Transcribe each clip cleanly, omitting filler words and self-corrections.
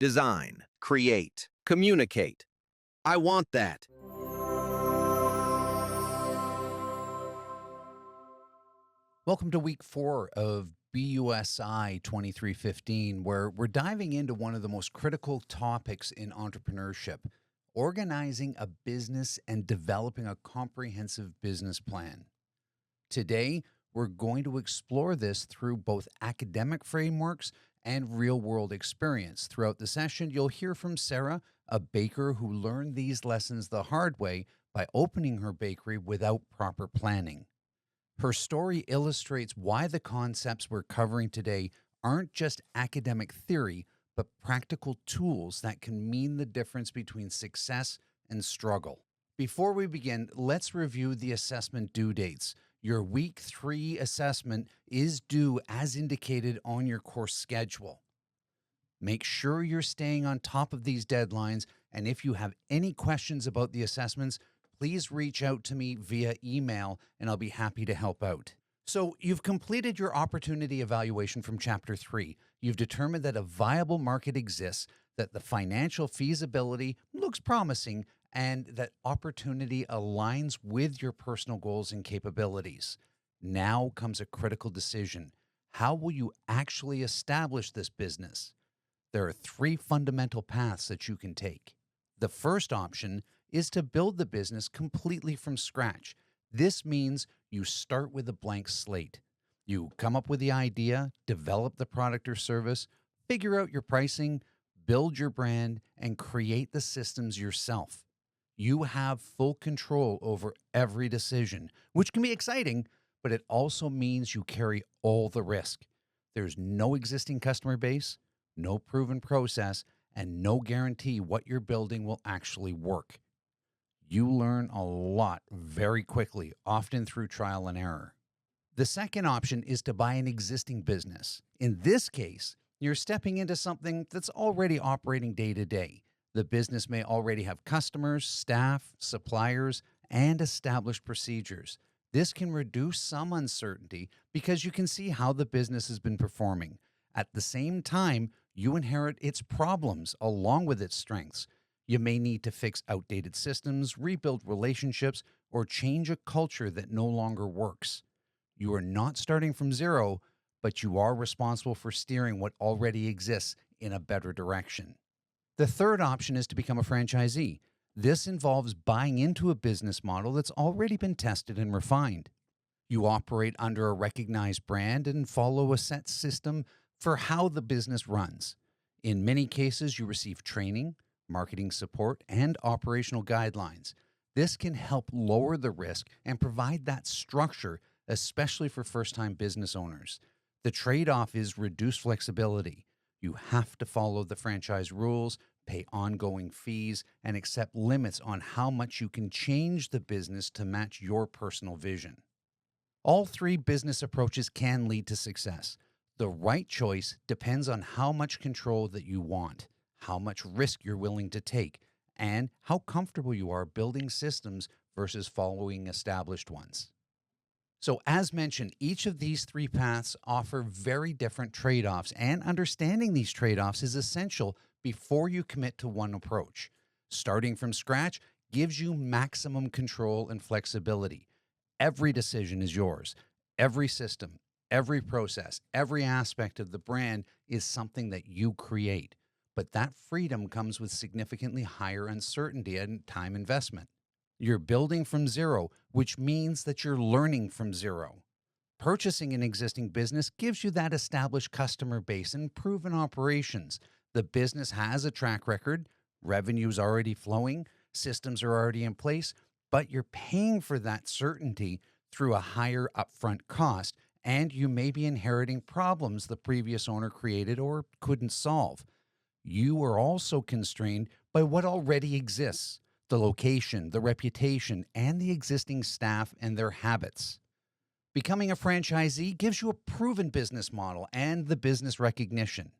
design, create, communicate. I want that. Welcome to week 4 of BUSI 2315, where we're diving into one of the most critical topics in entrepreneurship: organizing a business and developing a comprehensive business plan. Today, we're going to explore this through both academic frameworks and real world experience. Throughout the session, you'll hear from Sarah, a baker who learned these lessons the hard way by opening her bakery without proper planning. Her story illustrates why the concepts we're covering today aren't just academic theory, but practical tools that can mean the difference between success and struggle. Before we begin, let's review the assessment due dates. Your week 3 assessment is due as indicated on your course schedule. Make sure you're staying on top of these deadlines, and if you have any questions about the assessments, please reach out to me via email and I'll be happy to help out. So you've completed your opportunity evaluation from Chapter 3. You've determined that a viable market exists, that the financial feasibility looks promising, and that opportunity aligns with your personal goals and capabilities. Now comes a critical decision. How will you actually establish this business? There are 3 fundamental paths that you can take. The first option is to build the business completely from scratch. This means you start with a blank slate. You come up with the idea, develop the product or service, figure out your pricing, build your brand, and create the systems yourself. You have full control over every decision, which can be exciting, but it also means you carry all the risk. There's no existing customer base, no proven process, and no guarantee what you're building will actually work. You learn a lot very quickly, often through trial and error. The second option is to buy an existing business. In this case, you're stepping into something that's already operating day to day. The business may already have customers, staff, suppliers, and established procedures. This can reduce some uncertainty because you can see how the business has been performing. At the same time, you inherit its problems along with its strengths. You may need to fix outdated systems, rebuild relationships, or change a culture that no longer works. You are not starting from zero, but you are responsible for steering what already exists in a better direction. The third option is to become a franchisee. This involves buying into a business model that's already been tested and refined. You operate under a recognized brand and follow a set system for how the business runs. In many cases, you receive training, marketing support, and operational guidelines. This can help lower the risk and provide that structure, especially for first-time business owners. The trade-off is reduced flexibility. You have to follow the franchise rules, pay ongoing fees, and accept limits on how much you can change the business to match your personal vision. All 3 business approaches can lead to success. The right choice depends on how much control that you want, how much risk you're willing to take, and how comfortable you are building systems versus following established ones. So as mentioned, each of these 3 paths offer very different trade-offs, and understanding these trade-offs is essential before you commit to one approach. Starting from scratch gives you maximum control and flexibility. Every decision is yours. Every system, every process, every aspect of the brand is something that you create. But that freedom comes with significantly higher uncertainty and time investment. You're building from zero, which means that you're learning from zero. Purchasing an existing business gives you that established customer base and proven operations. The business has a track record, revenue's already flowing, systems are already in place, but you're paying for that certainty through a higher upfront cost, and you may be inheriting problems the previous owner created or couldn't solve. You are also constrained by what already exists: the location, the reputation, and the existing staff and their habits. Becoming a franchisee gives you a proven business model and the business recognition.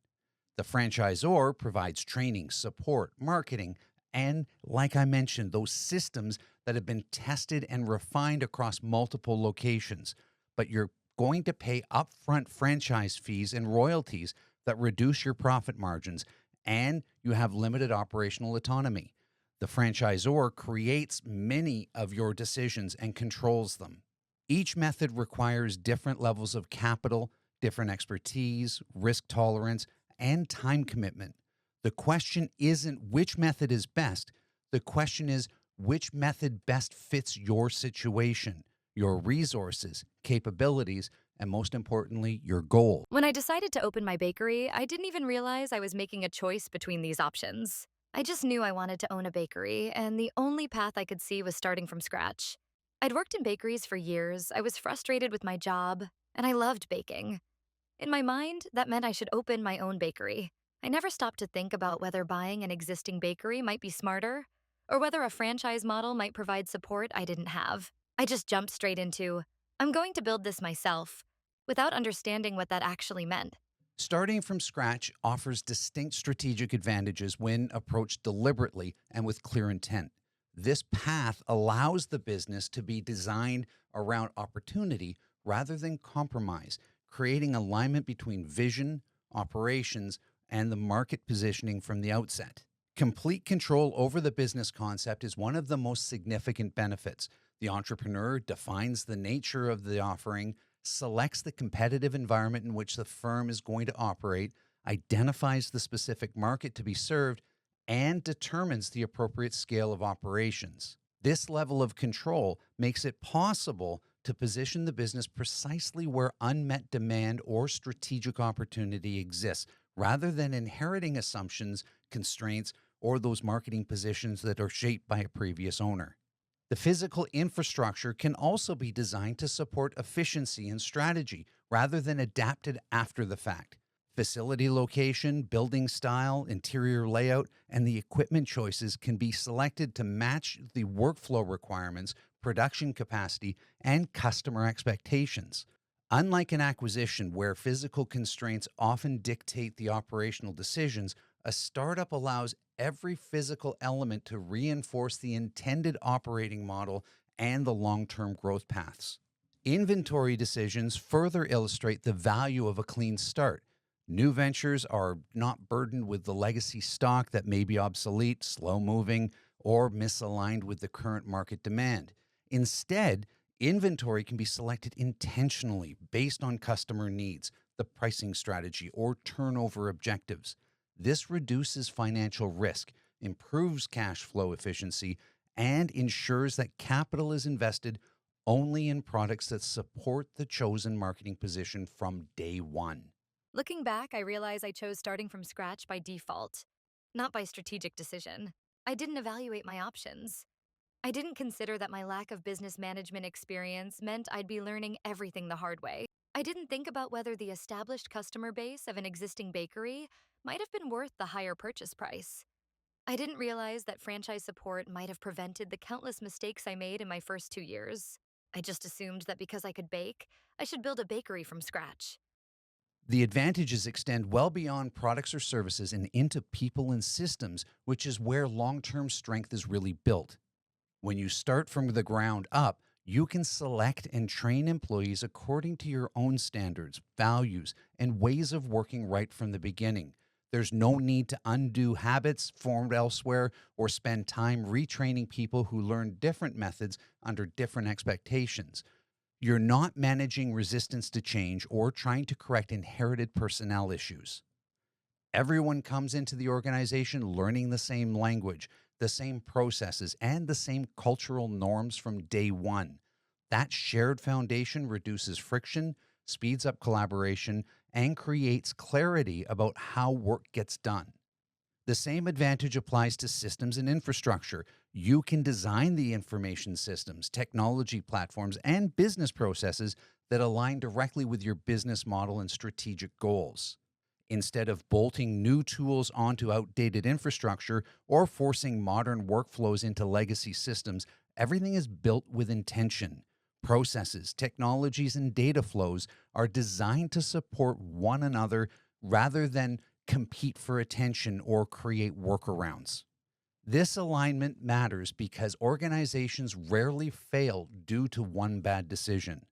The franchisor provides training, support, marketing, and, like I mentioned, those systems that have been tested and refined across multiple locations. But you're going to pay upfront franchise fees and royalties that reduce your profit margins, and you have limited operational autonomy. The franchisor creates many of your decisions and controls them. Each method requires different levels of capital, different expertise, risk tolerance, and time commitment. The question isn't which method is best. The question is which method best fits your situation, your resources, capabilities, and most importantly, your goal. When I decided to open my bakery, I didn't even realize I was making a choice between these options. I just knew I wanted to own a bakery, and the only path I could see was starting from scratch. I'd worked in bakeries for years, I was frustrated with my job, and I loved baking. In my mind, that meant I should open my own bakery. I never stopped to think about whether buying an existing bakery might be smarter, or whether a franchise model might provide support I didn't have. I just jumped straight into, I'm going to build this myself, without understanding what that actually meant. Starting from scratch offers distinct strategic advantages when approached deliberately and with clear intent. This path allows the business to be designed around opportunity rather than compromise, creating alignment between vision, operations, and the market positioning from the outset. Complete control over the business concept is one of the most significant benefits. The entrepreneur defines the nature of the offering, selects the competitive environment in which the firm is going to operate, identifies the specific market to be served, and determines the appropriate scale of operations. This level of control makes it possible to position the business precisely where unmet demand or strategic opportunity exists, rather than inheriting assumptions, constraints, or those marketing positions that are shaped by a previous owner. The physical infrastructure can also be designed to support efficiency and strategy rather than adapted after the fact. Facility location, building style, interior layout, and the equipment choices can be selected to match the workflow requirements, production capacity, and customer expectations. Unlike an acquisition where physical constraints often dictate the operational decisions, a startup allows every physical element to reinforce the intended operating model and the long-term growth paths. Inventory decisions further illustrate the value of a clean start. New ventures are not burdened with the legacy stock that may be obsolete, slow-moving, or misaligned with the current market demand. Instead, inventory can be selected intentionally based on customer needs, the pricing strategy, or turnover objectives. This reduces financial risk, improves cash flow efficiency, and ensures that capital is invested only in products that support the chosen marketing position from day one. Looking back, I realize I chose starting from scratch by default, not by strategic decision. I didn't evaluate my options. I didn't consider that my lack of business management experience meant I'd be learning everything the hard way. I didn't think about whether the established customer base of an existing bakery might have been worth the higher purchase price. I didn't realize that franchise support might have prevented the countless mistakes I made in my first 2 years. I just assumed that because I could bake, I should build a bakery from scratch. The advantages extend well beyond products or services and into people and systems, which is where long-term strength is really built. When you start from the ground up, you can select and train employees according to your own standards, values, and ways of working right from the beginning. There's no need to undo habits formed elsewhere or spend time retraining people who learn different methods under different expectations. You're not managing resistance to change or trying to correct inherited personnel issues. Everyone comes into the organization learning the same language, the same processes, and the same cultural norms from day one. That shared foundation reduces friction, speeds up collaboration, and creates clarity about how work gets done. The same advantage applies to systems and infrastructure. You can design the information systems, technology platforms, and business processes that align directly with your business model and strategic goals. Instead of bolting new tools onto outdated infrastructure or forcing modern workflows into legacy systems, everything is built with intention. Processes, technologies, and data flows are designed to support one another rather than compete for attention or create workarounds. This alignment matters because organizations rarely fail due to one bad decision.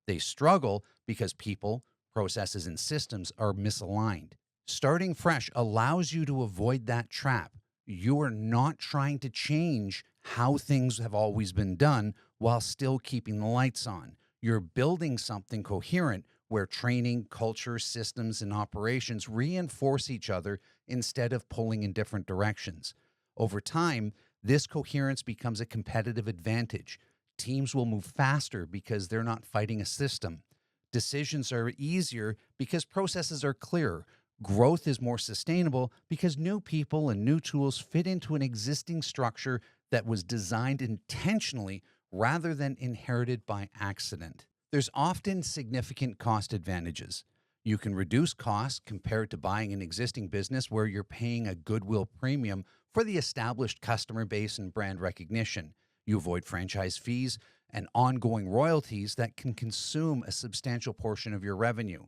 They struggle because people, processes, and systems are misaligned. Starting fresh allows you to avoid that trap. You are not trying to change how things have always been done while still keeping the lights on. You're building something coherent where training, culture, systems, and operations reinforce each other instead of pulling in different directions. Over time, this coherence becomes a competitive advantage. Teams will move faster because they're not fighting a system. Decisions are easier because processes are clearer. Growth is more sustainable because new people and new tools fit into an existing structure that was designed intentionally rather than inherited by accident. There's often significant cost advantages. You can reduce costs compared to buying an existing business where you're paying a goodwill premium for the established customer base and brand recognition. You avoid franchise fees and ongoing royalties that can consume a substantial portion of your revenue.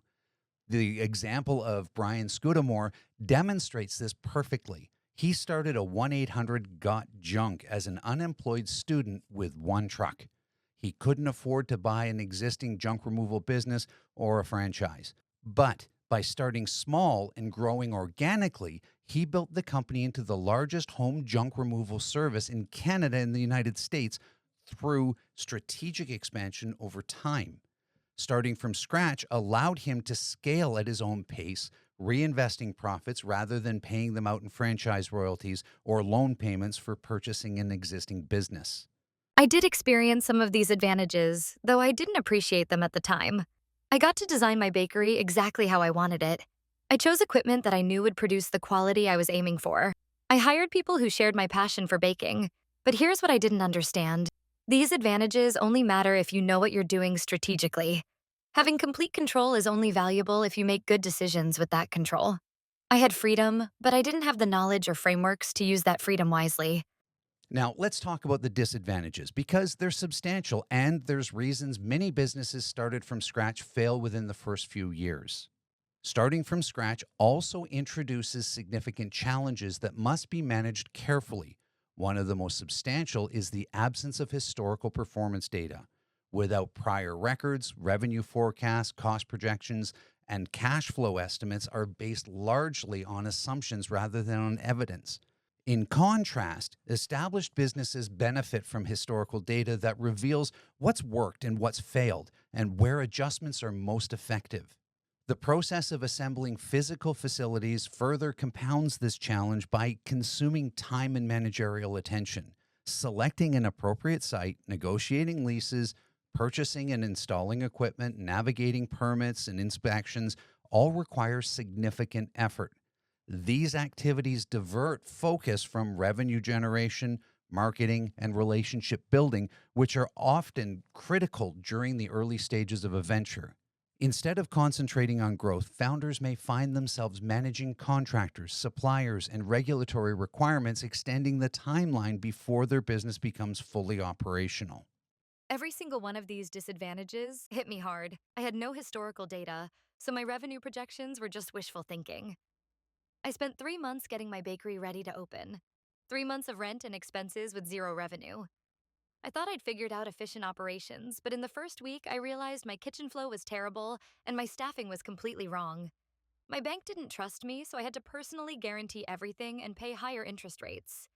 The example of Brian Scudamore demonstrates this perfectly. He started a 1-800 Got Junk as an unemployed student with one truck. He couldn't afford to buy an existing junk removal business or a franchise. But by starting small and growing organically, he built the company into the largest home junk removal service in Canada and the United States through strategic expansion over time. Starting from scratch allowed him to scale at his own pace, reinvesting profits rather than paying them out in franchise royalties or loan payments for purchasing an existing business. I did experience some of these advantages, though I didn't appreciate them at the time. I got to design my bakery exactly how I wanted it. I chose equipment that I knew would produce the quality I was aiming for. I hired people who shared my passion for baking. But here's what I didn't understand. These advantages only matter if you know what you're doing strategically. Having complete control is only valuable if you make good decisions with that control. I had freedom, but I didn't have the knowledge or frameworks to use that freedom wisely. Now, let's talk about the disadvantages because they're substantial and there's reasons many businesses started from scratch fail within the first few years. Starting from scratch also introduces significant challenges that must be managed carefully. One of the most substantial is the absence of historical performance data. Without prior records, revenue forecasts, cost projections, and cash flow estimates are based largely on assumptions rather than on evidence. In contrast, established businesses benefit from historical data that reveals what's worked and what's failed, and where adjustments are most effective. The process of assembling physical facilities further compounds this challenge by consuming time and managerial attention. Selecting an appropriate site, negotiating leases, purchasing and installing equipment, navigating permits and inspections all require significant effort. These activities divert focus from revenue generation, marketing, and relationship building, which are often critical during the early stages of a venture. Instead of concentrating on growth, founders may find themselves managing contractors, suppliers, and regulatory requirements, extending the timeline before their business becomes fully operational. Every single one of these disadvantages hit me hard. I had no historical data, so my revenue projections were just wishful thinking. I spent 3 months getting my bakery ready to open. 3 months of rent and expenses with zero revenue. I thought I'd figured out efficient operations, but in the first week, I realized my kitchen flow was terrible and my staffing was completely wrong. My bank didn't trust me, so I had to personally guarantee everything and pay higher interest rates.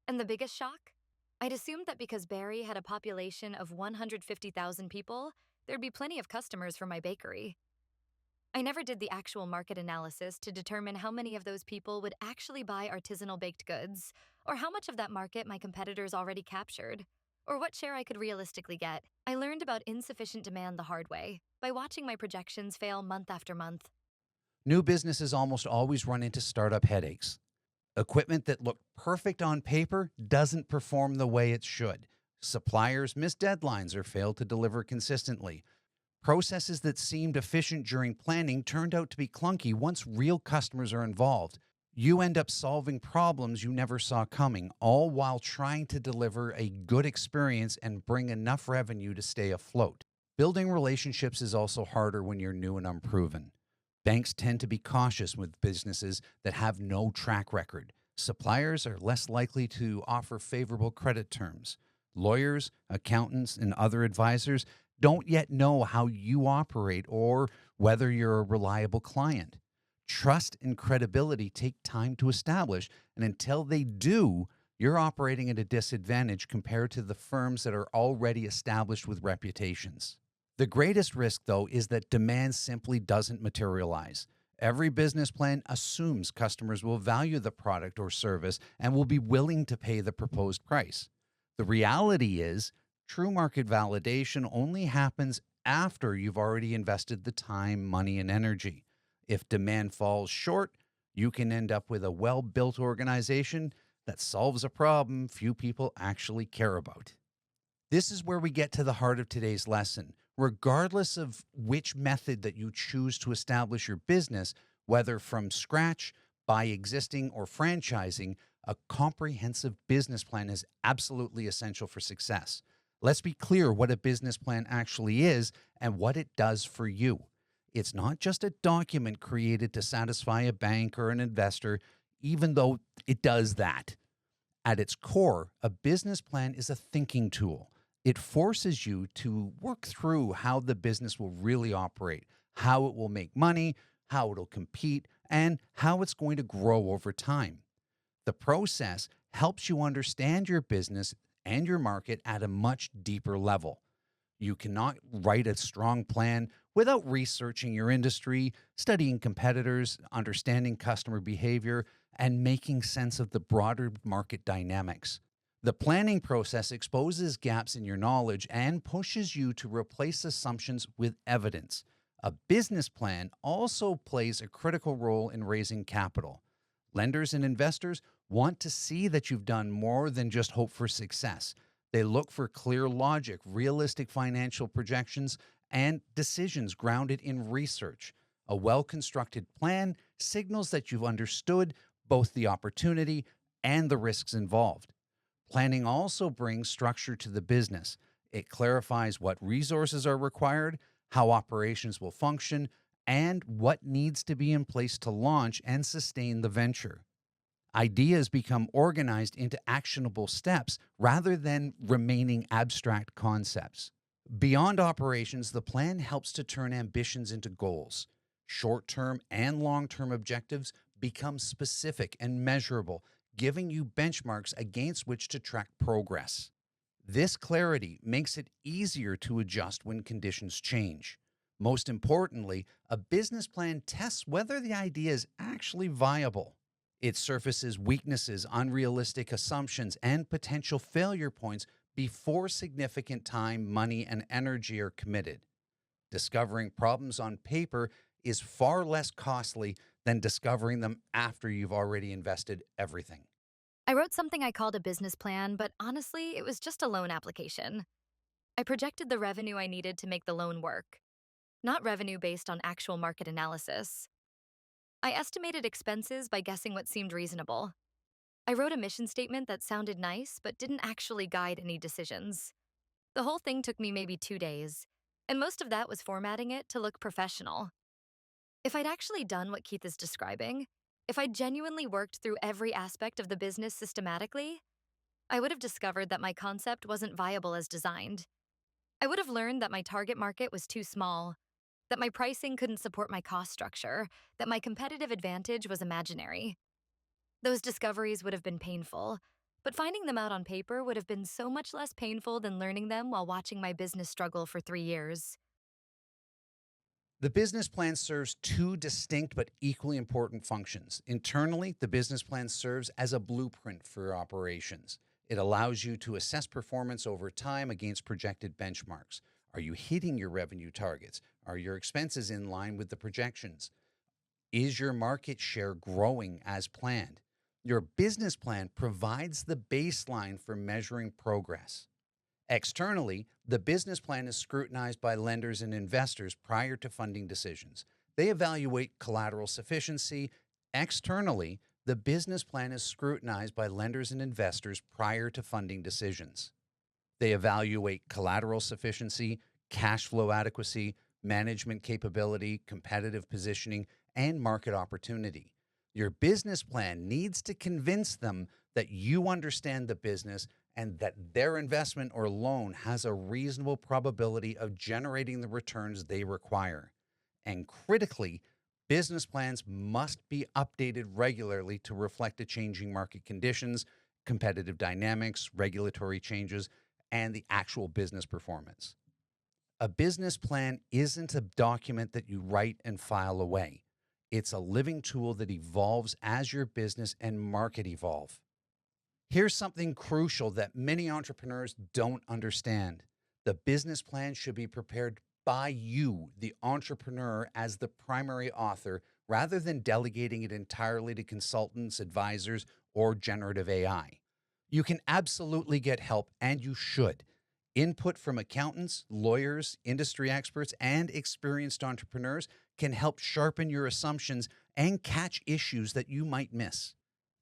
And the biggest shock? I'd assumed that because Barrie had a population of 150,000 people, there'd be plenty of customers for my bakery. I never did the actual market analysis to determine how many of those people would actually buy artisanal baked goods, or how much of that market my competitors already captured, or what share I could realistically get. I learned about insufficient demand the hard way, by watching my projections fail month after month. New businesses almost always run into startup headaches. Equipment that looked perfect on paper doesn't perform the way it should. Suppliers miss deadlines or fail to deliver consistently. Processes that seemed efficient during planning turned out to be clunky once real customers are involved. You end up solving problems you never saw coming, all while trying to deliver a good experience and bring enough revenue to stay afloat. Building relationships is also harder when you're new and unproven. Banks tend to be cautious with businesses that have no track record. Suppliers are less likely to offer favorable credit terms. Lawyers, accountants, and other advisors don't yet know how you operate or whether you're a reliable client. Trust and credibility take time to establish, and until they do, you're operating at a disadvantage compared to the firms that are already established with reputations. The greatest risk, though, is that demand simply doesn't materialize. Every business plan assumes customers will value the product or service and will be willing to pay the proposed price. The reality is, true market validation only happens after you've already invested the time, money, and energy. If demand falls short, you can end up with a well built organization that solves a problem few people actually care about. This is where we get to the heart of today's lesson. Regardless of which method that you choose to establish your business, whether from scratch, by existing, or franchising, a comprehensive business plan is absolutely essential for success. Let's be clear what a business plan actually is and what it does for you. It's not just a document created to satisfy a bank or an investor, even though it does that. At its core, a business plan is a thinking tool. It forces you to work through how the business will really operate, how it will make money, how it'll compete, and how it's going to grow over time. The process helps you understand your business and your market at a much deeper level. You cannot write a strong plan without researching your industry, studying competitors, understanding customer behavior, and making sense of the broader market dynamics. The planning process exposes gaps in your knowledge and pushes you to replace assumptions with evidence. A business plan also plays a critical role in raising capital. Lenders and investors want to see that you've done more than just hope for success. They look for clear logic, realistic financial projections, and decisions grounded in research. A well-constructed plan signals that you've understood both the opportunity and the risks involved. Planning also brings structure to the business. It clarifies what resources are required, how operations will function, and what needs to be in place to launch and sustain the venture. Ideas become organized into actionable steps rather than remaining abstract concepts. Beyond operations, the plan helps to turn ambitions into goals. Short-term and long-term objectives become specific and measurable, giving you benchmarks against which to track progress. This clarity makes it easier to adjust when conditions change. Most importantly, a business plan tests whether the idea is actually viable. It surfaces weaknesses, unrealistic assumptions, and potential failure points before significant time, money, and energy are committed. Discovering problems on paper is far less costly than discovering them after you've already invested everything. I wrote something I called a business plan, but honestly, it was just a loan application. I projected the revenue I needed to make the loan work, not revenue based on actual market analysis. I estimated expenses by guessing what seemed reasonable. I wrote a mission statement that sounded nice, but didn't actually guide any decisions. The whole thing took me maybe 2 days, and most of that was formatting it to look professional. If I'd actually done what Keith is describing, if I'd genuinely worked through every aspect of the business systematically, I would have discovered that my concept wasn't viable as designed. I would have learned that my target market was too small, that my pricing couldn't support my cost structure, that my competitive advantage was imaginary. Those discoveries would have been painful, but finding them out on paper would have been so much less painful than learning them while watching my business struggle for 3 years. The business plan serves two distinct but equally important functions. Internally, the business plan serves as a blueprint for your operations. It allows you to assess performance over time against projected benchmarks. Are you hitting your revenue targets? Are your expenses in line with the projections? Is your market share growing as planned? Your business plan provides the baseline for measuring progress. Externally, the business plan is scrutinized by lenders and investors prior to funding decisions. They evaluate collateral sufficiency. Externally, the business plan is scrutinized by lenders and investors prior to funding decisions. They evaluate collateral sufficiency, cash flow adequacy, management capability, competitive positioning, and market opportunity. Your business plan needs to convince them that you understand the business and that their investment or loan has a reasonable probability of generating the returns they require. And critically, Business plans must be updated regularly to reflect the changing market conditions, competitive dynamics, regulatory changes, and the actual business performance. A business plan isn't a document that you write and file away. It's a living tool that evolves as your business and market evolve. Here's something crucial that many entrepreneurs don't understand. The business plan should be prepared by you, the entrepreneur, as the primary author, rather than delegating it entirely to consultants, advisors, or generative AI. You can absolutely get help, and you should. Input from accountants, lawyers, industry experts, and experienced entrepreneurs can help sharpen your assumptions and catch issues that you might miss.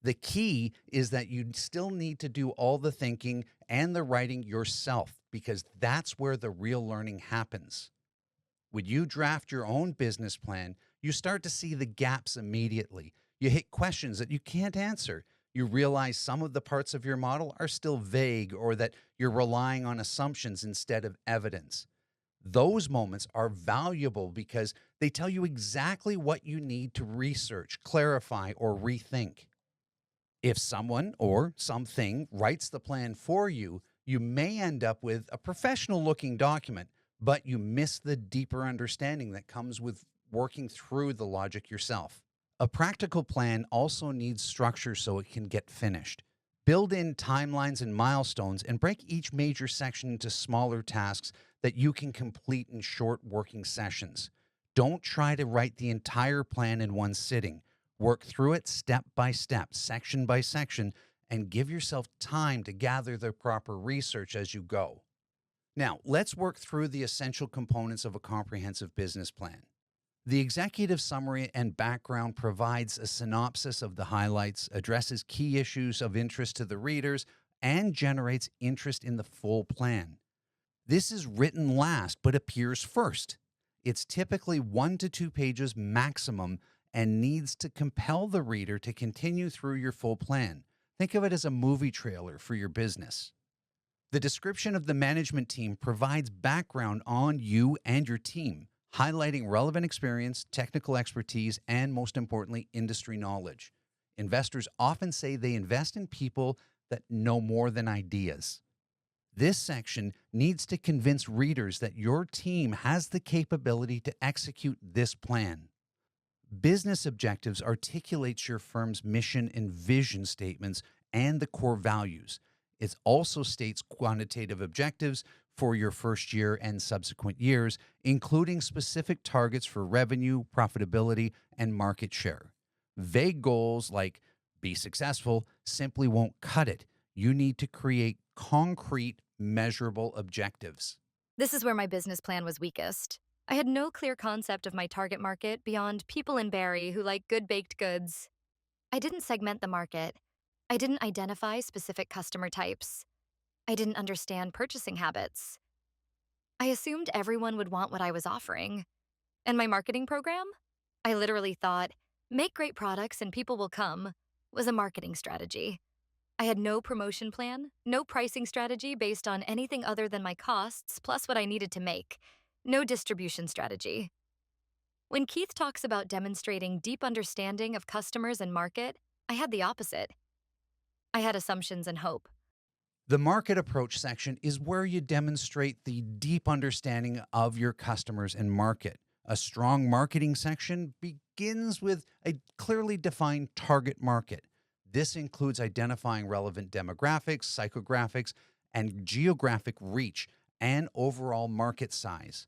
The key is that you still need to do all the thinking and the writing yourself, because that's where the real learning happens. When you draft your own business plan, you start to see the gaps immediately. You hit questions that you can't answer. You realize some of the parts of your model are still vague, or that you're relying on assumptions instead of evidence. Those moments are valuable because they tell you exactly what you need to research, clarify, or rethink. If someone or something writes the plan for you, you may end up with a professional looking document, but you miss the deeper understanding that comes with working through the logic yourself. A practical plan also needs structure so it can get finished. Build in timelines and milestones and break each major section into smaller tasks that you can complete in short working sessions. Don't try to write the entire plan in one sitting. Work through it step by step, section by section, and give yourself time to gather the proper research as you go. Now, let's work through the essential components of a comprehensive business plan. The executive summary and background provides a synopsis of the highlights, addresses key issues of interest to the readers, and generates interest in the full plan. This is written last but appears first. It's typically 1 to 2 pages maximum and needs to compel the reader to continue through your full plan. Think of it as a movie trailer for your business. The description of the management team provides background on you and your team, highlighting relevant experience, technical expertise, and most importantly, industry knowledge. Investors often say they invest in people that know more than ideas. This section needs to convince readers that your team has the capability to execute this plan. Business objectives articulates your firm's mission and vision statements and the core values. It also states quantitative objectives for your first year and subsequent years, including specific targets for revenue, profitability, and market share. Vague goals like be successful simply won't cut it. You need to create concrete, measurable objectives. This is where my business plan was weakest. I had no clear concept of my target market beyond people in Barrie who like good baked goods. I didn't segment the market. I didn't identify specific customer types. I didn't understand purchasing habits. I assumed everyone would want what I was offering. And my marketing program? I literally thought, make great products and people will come, was a marketing strategy. I had no promotion plan, no pricing strategy based on anything other than my costs plus what I needed to make, no distribution strategy. When Keith talks about demonstrating deep understanding of customers and market, I had the opposite. I had assumptions and hope. The market approach section is where you demonstrate the deep understanding of your customers and market. A strong marketing section begins with a clearly defined target market. This includes identifying relevant demographics, psychographics, and geographic reach, and overall market size.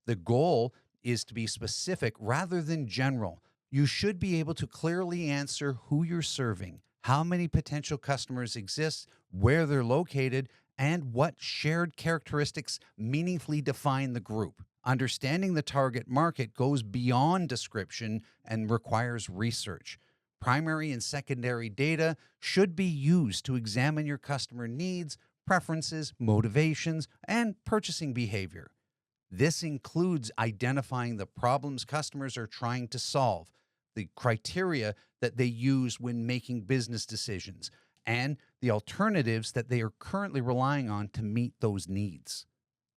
The goal is to be specific rather than general. You should be able to clearly answer who you're serving, how many potential customers exist, where they're located, and what shared characteristics meaningfully define the group. Understanding the target market goes beyond description and requires research. Primary and secondary data should be used to examine your customer needs, preferences, motivations, and purchasing behavior. This includes identifying the problems customers are trying to solve, the criteria that they use when making business decisions, and the alternatives that they are currently relying on to meet those needs.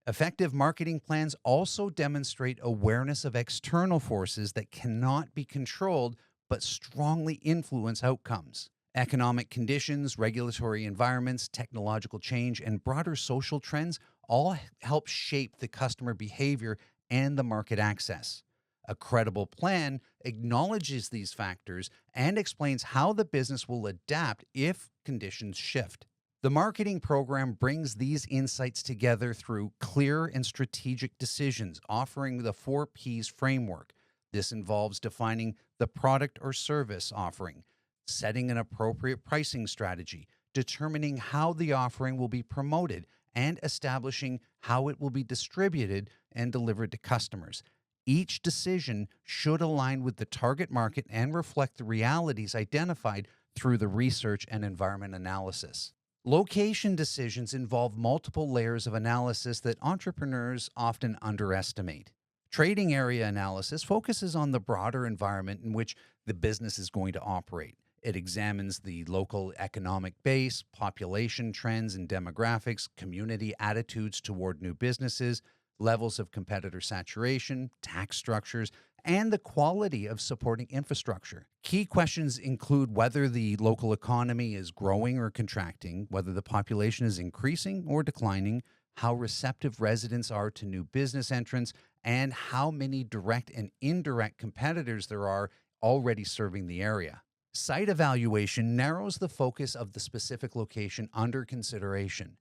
Effective marketing plans also demonstrate awareness of external forces that cannot be controlled but strongly influence outcomes. Economic conditions, regulatory environments, technological change, and broader social trends all help shape the customer behavior and the market access. A credible plan acknowledges these factors and explains how the business will adapt if conditions shift. The marketing program brings these insights together through clear and strategic decisions, offering the 4Ps framework. This involves defining the product or service offering, setting an appropriate pricing strategy, determining how the offering will be promoted, and establishing how it will be distributed and delivered to customers. Each decision should align with the target market and reflect the realities identified through the research and environment analysis. Location decisions involve multiple layers of analysis that entrepreneurs often underestimate. Trading area analysis focuses on the broader environment in which the business is going to operate. It examines the local economic base, population trends and demographics, community attitudes toward new businesses, levels of competitor saturation, tax structures, and the quality of supporting infrastructure. Key questions include whether the local economy is growing or contracting, whether the population is increasing or declining, how receptive residents are to new business entrants, and how many direct and indirect competitors there are already serving the area. Site evaluation narrows the focus of the specific location under consideration.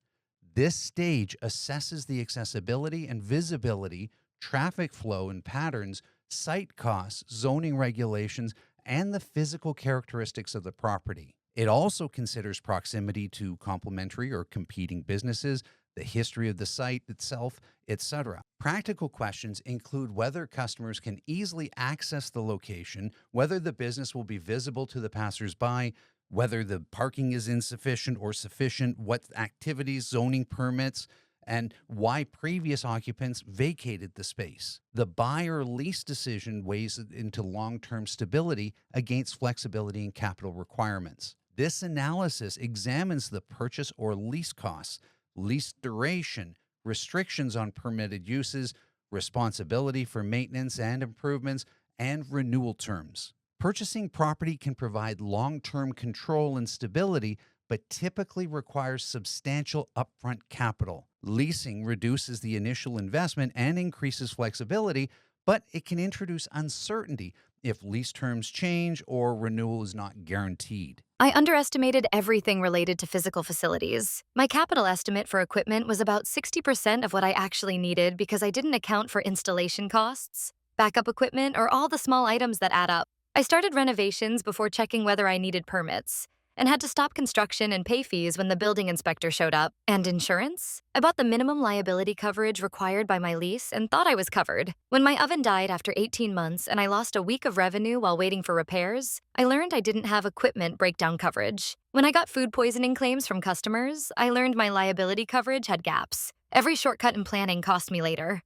This stage assesses the accessibility and visibility, traffic flow and patterns, site costs, zoning regulations, and the physical characteristics of the property. It also considers proximity to complementary or competing businesses, the history of the site itself, etc. Practical questions include whether customers can easily access the location, whether the business will be visible to the passersby, whether the parking is insufficient or sufficient, what activities, zoning permits, and why previous occupants vacated the space. The buy or lease decision weighs into long-term stability against flexibility and capital requirements. This analysis examines the purchase or lease costs, lease duration, restrictions on permitted uses, responsibility for maintenance and improvements, and renewal terms. Purchasing property can provide long-term control and stability, but typically requires substantial upfront capital. Leasing reduces the initial investment and increases flexibility, but it can introduce uncertainty if lease terms change or renewal is not guaranteed. I underestimated everything related to physical facilities. My capital estimate for equipment was about 60% of what I actually needed because I didn't account for installation costs, backup equipment, or all the small items that add up. I started renovations before checking whether I needed permits, and had to stop construction and pay fees when the building inspector showed up. And insurance? I bought the minimum liability coverage required by my lease and thought I was covered. When my oven died after 18 months and I lost a week of revenue while waiting for repairs, I learned I didn't have equipment breakdown coverage. When I got food poisoning claims from customers, I learned my liability coverage had gaps. Every shortcut in planning cost me later.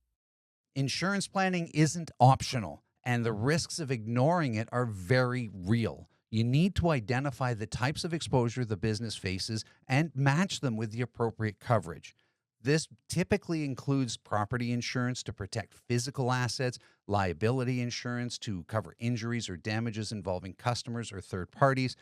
Insurance planning isn't optional, and the risks of ignoring it are very real. You need to identify the types of exposure the business faces and match them with the appropriate coverage. This typically includes property insurance to protect physical assets, liability insurance to cover injuries or damages involving customers or third parties,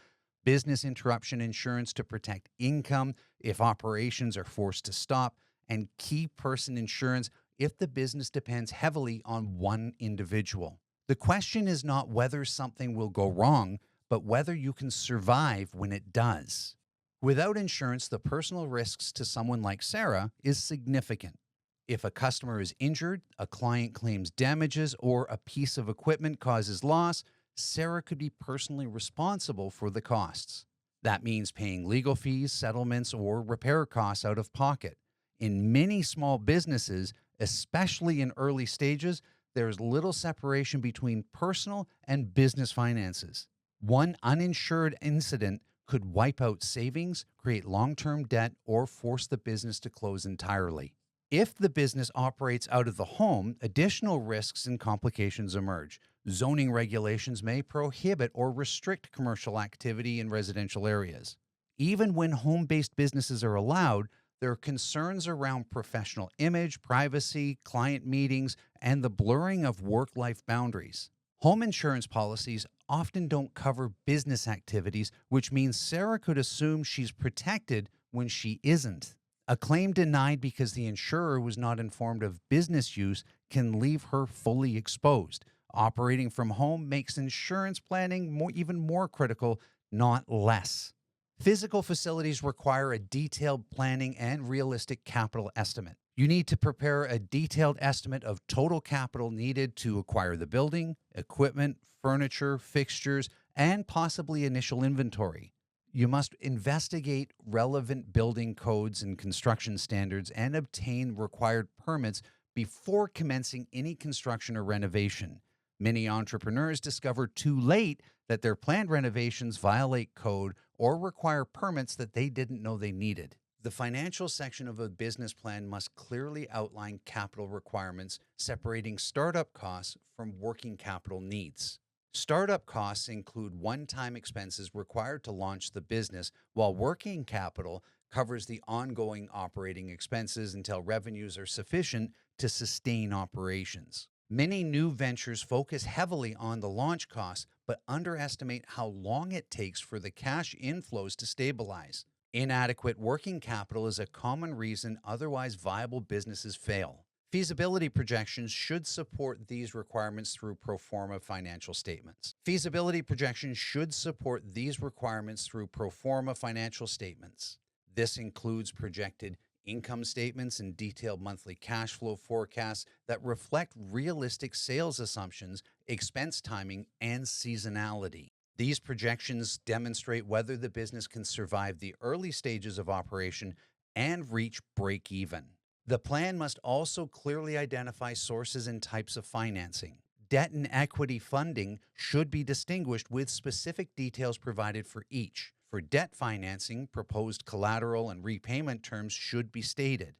business interruption insurance to protect income if operations are forced to stop, and key person insurance if the business depends heavily on one individual. The question is not whether something will go wrong, but whether you can survive when it does. Without insurance, the personal risks to someone like Sarah is significant. If a customer is injured, a client claims damages, or a piece of equipment causes loss, Sarah could be personally responsible for the costs. That means paying legal fees, settlements, or repair costs out of pocket. In many small businesses, especially in early stages, there's little separation between personal and business finances. One uninsured incident could wipe out savings, create long-term debt, or force the business to close entirely. If the business operates out of the home, additional risks and complications emerge. Zoning regulations may prohibit or restrict commercial activity in residential areas. Even when home-based businesses are allowed, There are concerns around professional image, privacy, client meetings, and the blurring of work life boundaries. Home insurance policies often don't cover business activities, which means Sarah could assume she's protected when she isn't. A claim denied because the insurer was not informed of business use can leave her fully exposed. Operating from home makes insurance planning even more critical, not less. Physical facilities require a detailed planning and realistic capital estimate. You need to prepare a detailed estimate of total capital needed to acquire the building, equipment, furniture, fixtures, and possibly initial inventory. You must investigate relevant building codes and construction standards and obtain required permits before commencing any construction or renovation. Many entrepreneurs discover too late that their planned renovations violate code or require permits that they didn't know they needed. The financial section of a business plan must clearly outline capital requirements, separating startup costs from working capital needs. Startup costs include one-time expenses required to launch the business, while working capital covers the ongoing operating expenses until revenues are sufficient to sustain operations. Many new ventures focus heavily on the launch costs, but underestimate how long it takes for the cash inflows to stabilize. Inadequate working capital is a common reason otherwise viable businesses fail. Feasibility projections should support these requirements through pro forma financial statements. Feasibility projections should support these requirements through pro forma financial statements. This includes projected income statements and detailed monthly cash flow forecasts that reflect realistic sales assumptions, expense timing, and seasonality. These projections demonstrate whether the business can survive the early stages of operation and reach break even. The plan must also clearly identify sources and types of financing. Debt and equity funding should be distinguished with specific details provided for each. For debt financing, proposed collateral and repayment terms should be stated.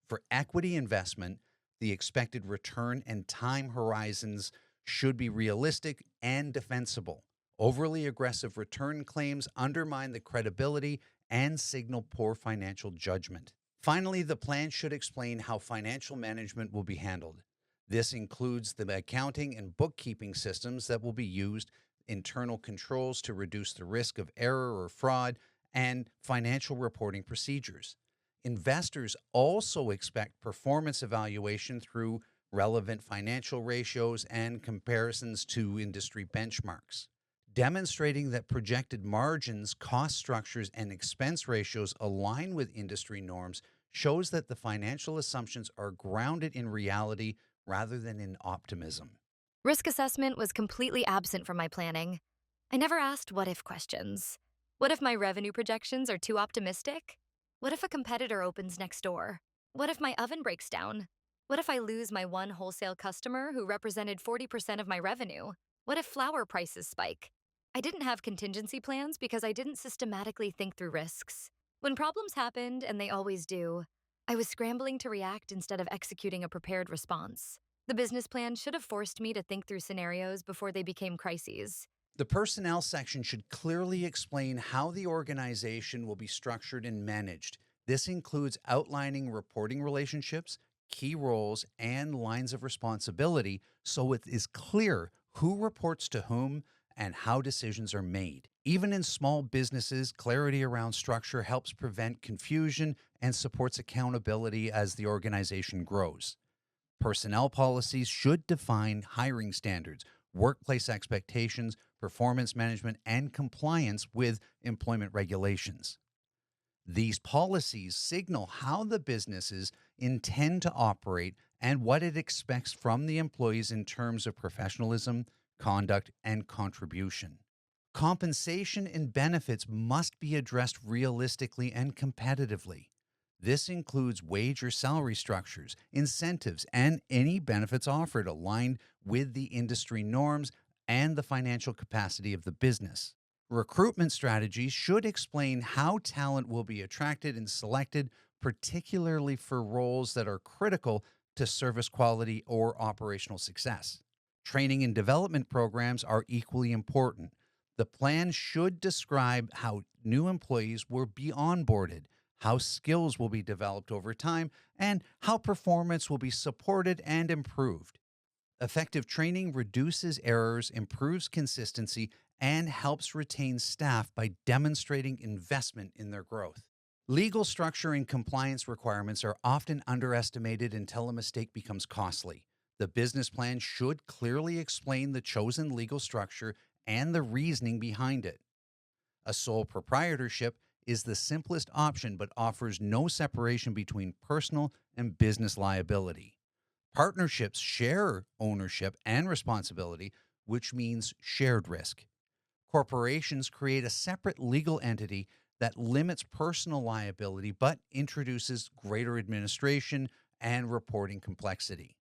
For equity investment, the expected return and time horizons should be realistic and defensible. Overly aggressive return claims undermine the credibility and signal poor financial judgment. Finally, the plan should explain how financial management will be handled. This includes the accounting and bookkeeping systems that will be used, internal controls to reduce the risk of error or fraud, and financial reporting procedures. Investors also expect performance evaluation through relevant financial ratios and comparisons to industry benchmarks. Demonstrating that projected margins, cost structures, and expense ratios align with industry norms shows that the financial assumptions are grounded in reality rather than in optimism. Risk assessment was completely absent from my planning. I never asked what-if questions. What if my revenue projections are too optimistic? What if a competitor opens next door? What if my oven breaks down? What if I lose my one wholesale customer who represented 40% of my revenue? What if flour prices spike? I didn't have contingency plans because I didn't systematically think through risks. When problems happened, and they always do, I was scrambling to react instead of executing a prepared response. The business plan should have forced me to think through scenarios before they became crises. The personnel section should clearly explain how the organization will be structured and managed. This includes outlining reporting relationships, key roles, and lines of responsibility so it is clear who reports to whom and how decisions are made. Even in small businesses, clarity around structure helps prevent confusion and supports accountability as the organization grows. Personnel policies should define hiring standards, workplace expectations, performance management, and compliance with employment regulations. These policies signal how the businesses intend to operate and what it expects from the employees in terms of professionalism, conduct, and contribution. Compensation and benefits must be addressed realistically and competitively. This includes wage or salary structures, incentives, and any benefits offered aligned with the industry norms and the financial capacity of the business. Recruitment strategies should explain how talent will be attracted and selected, particularly for roles that are critical to service quality or operational success. Training and development programs are equally important. The plan should describe how new employees will be onboarded, how skills will be developed over time, and how performance will be supported and improved. Effective training reduces errors, improves consistency, and helps retain staff by demonstrating investment in their growth. Legal structure and compliance requirements are often underestimated until a mistake becomes costly. The business plan should clearly explain the chosen legal structure and the reasoning behind it. A sole proprietorship is the simplest option but offers no separation between personal and business liability. Partnerships share ownership and responsibility, which means shared risk. Corporations create a separate legal entity that limits personal liability but introduces greater administration and reporting complexity.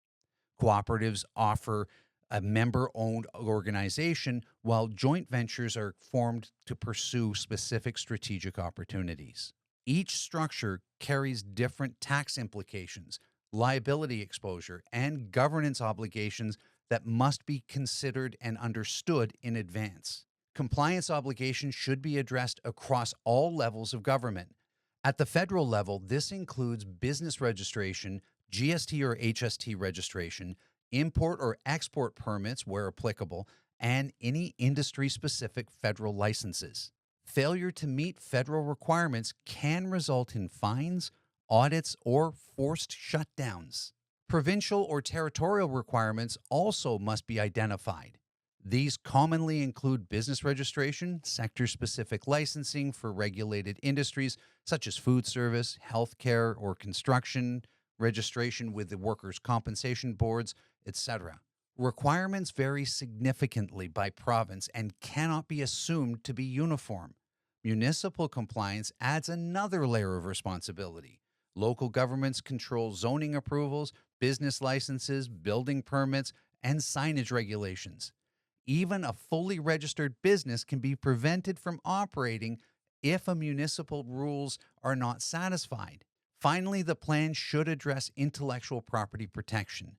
Cooperatives offer a member owned organization, while joint ventures are formed to pursue specific strategic opportunities. Each structure carries different tax implications, liability exposure, and governance obligations that must be considered and understood in advance. Compliance obligations should be addressed across all levels of government. At the federal level, this includes business registration, GST or HST registration, import or export permits where applicable, and any industry specific federal licenses. Failure to meet federal requirements can result in fines, audits, or forced shutdowns. Provincial or territorial requirements also must be identified. These commonly include business registration, sector specific licensing for regulated industries such as food service, healthcare, or construction, registration with the workers' compensation boards, etc. Requirements vary significantly by province and cannot be assumed to be uniform. Municipal compliance adds another layer of responsibility. Local governments control zoning approvals, business licenses, building permits, and signage regulations. Even a fully registered business can be prevented from operating if a municipal rules are not satisfied. Finally, the plan should address intellectual property protection.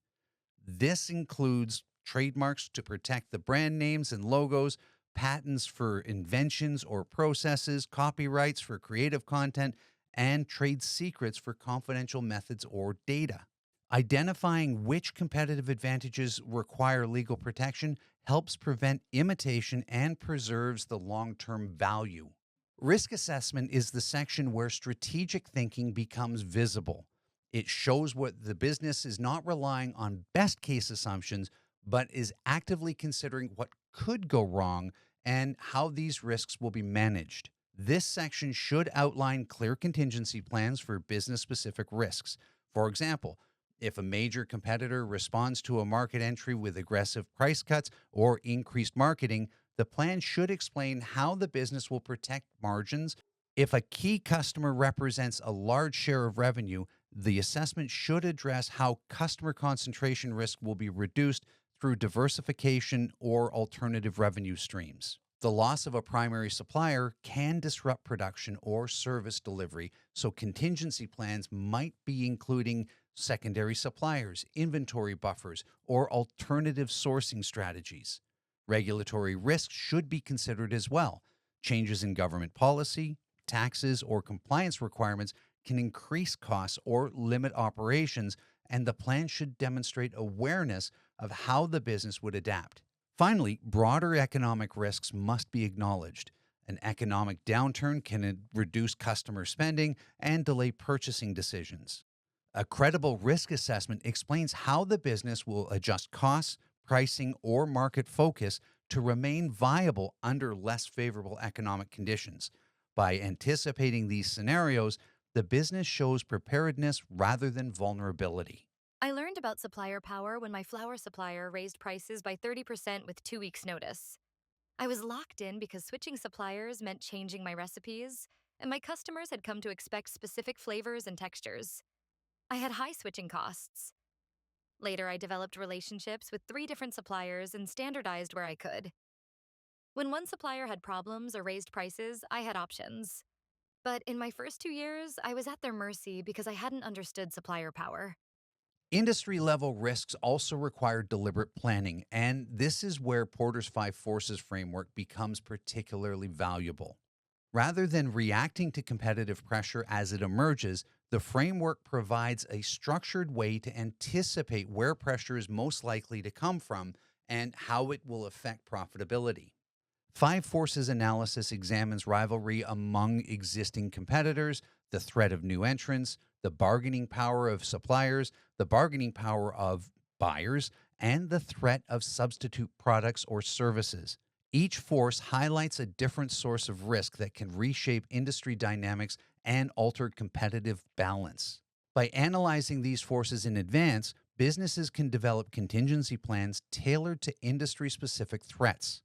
This includes trademarks to protect the brand names and logos, patents for inventions or processes, copyrights for creative content, and trade secrets for confidential methods or data. Identifying which competitive advantages require legal protection helps prevent imitation and preserves the long term value. Risk assessment is the section where strategic thinking becomes visible. It shows what the business is not relying on best case assumptions, but is actively considering what could go wrong and how these risks will be managed. This section should outline clear contingency plans for business specific risks. For example, if a major competitor responds to a market entry with aggressive price cuts or increased marketing, the plan should explain how the business will protect margins. If a key customer represents a large share of revenue, the assessment should address how customer concentration risk will be reduced through diversification or alternative revenue streams. The loss of a primary supplier can disrupt production or service delivery, so contingency plans might be including secondary suppliers, inventory buffers, or alternative sourcing strategies. Regulatory risks should be considered as well. Changes in government policy, taxes, or compliance requirements can increase costs or limit operations, and the plan should demonstrate awareness of how the business would adapt. Finally, broader economic risks must be acknowledged. An economic downturn can reduce customer spending and delay purchasing decisions. A credible risk assessment explains how the business will adjust costs, pricing, or market focus to remain viable under less favorable economic conditions. By anticipating these scenarios, the business shows preparedness rather than vulnerability. I learned about supplier power when my flour supplier raised prices by 30% with 2 weeks' notice. I was locked in because switching suppliers meant changing my recipes, and my customers had come to expect specific flavors and textures. I had high switching costs. Later, I developed relationships with 3 different suppliers and standardized where I could. When one supplier had problems or raised prices, I had options. But in my first 2 years, I was at their mercy because I hadn't understood supplier power. Industry level risks also require deliberate planning, and this is where Porter's Five Forces framework becomes particularly valuable. Rather than reacting to competitive pressure as it emerges, the framework provides a structured way to anticipate where pressure is most likely to come from and how it will affect profitability. Five forces analysis examines rivalry among existing competitors, the threat of new entrants, the bargaining power of suppliers, the bargaining power of buyers, and the threat of substitute products or services. Each force highlights a different source of risk that can reshape industry dynamics and alter competitive balance. By analyzing these forces in advance, businesses can develop contingency plans tailored to industry specific threats.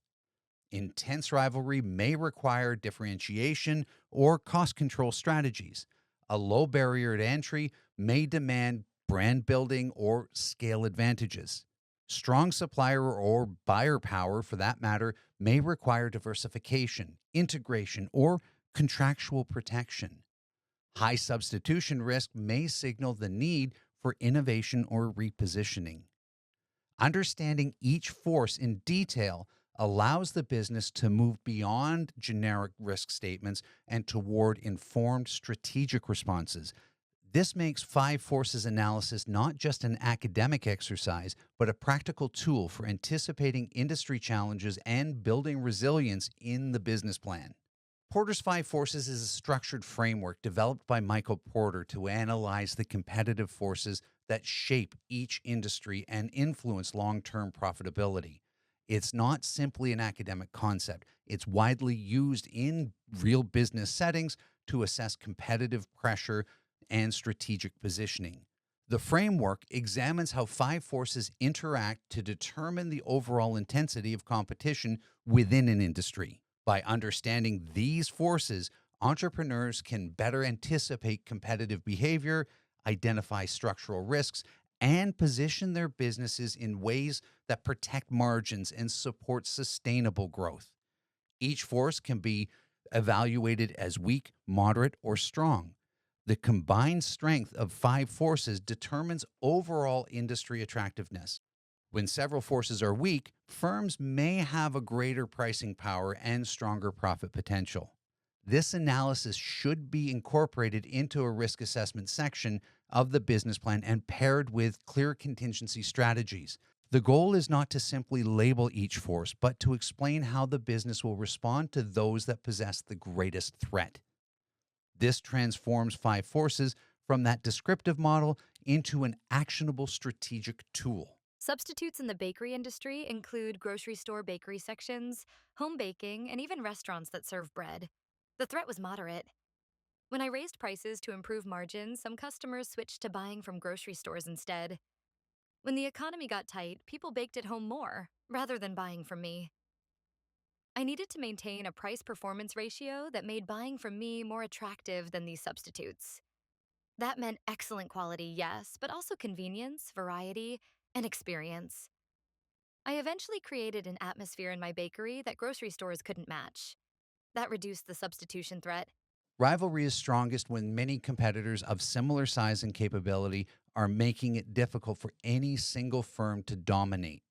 Intense rivalry may require differentiation or cost control strategies. A low barrier to entry may demand brand building or scale advantages. Strong supplier or buyer power, for that matter, may require diversification, integration, or contractual protection. High substitution risk may signal the need for innovation or repositioning. Understanding each force in detail allows the business to move beyond generic risk statements and toward informed strategic responses. This makes five forces analysis not just an academic exercise, but a practical tool for anticipating industry challenges and building resilience in the business plan. Porter's Five Forces is a structured framework developed by Michael Porter to analyze the competitive forces that shape each industry and influence long-term profitability. It's not simply an academic concept. It's widely used in real business settings to assess competitive pressure and strategic positioning. The framework examines how five forces interact to determine the overall intensity of competition within an industry. By understanding these forces, entrepreneurs can better anticipate competitive behavior, identify structural risks, and position their businesses in ways that protect margins and support sustainable growth. Each force can be evaluated as weak, moderate, or strong. The combined strength of five forces determines overall industry attractiveness. When several forces are weak, firms may have a greater pricing power and stronger profit potential. This analysis should be incorporated into a risk assessment section of the business plan and paired with clear contingency strategies. The goal is not to simply label each force, but to explain how the business will respond to those that possess the greatest threat. This transforms five forces from that descriptive model into an actionable strategic tool. Substitutes in the bakery industry include grocery store bakery sections, home baking, and even restaurants that serve bread. The threat was moderate. When I raised prices to improve margins, some customers switched to buying from grocery stores instead. When the economy got tight, people baked at home more, rather than buying from me. I needed to maintain a price-performance ratio that made buying from me more attractive than these substitutes. That meant excellent quality, yes, but also convenience, variety, and experience. I eventually created an atmosphere in my bakery that grocery stores couldn't match. That reduced the substitution threat. Rivalry is strongest when many competitors of similar size and capability are making it difficult for any single firm to dominate.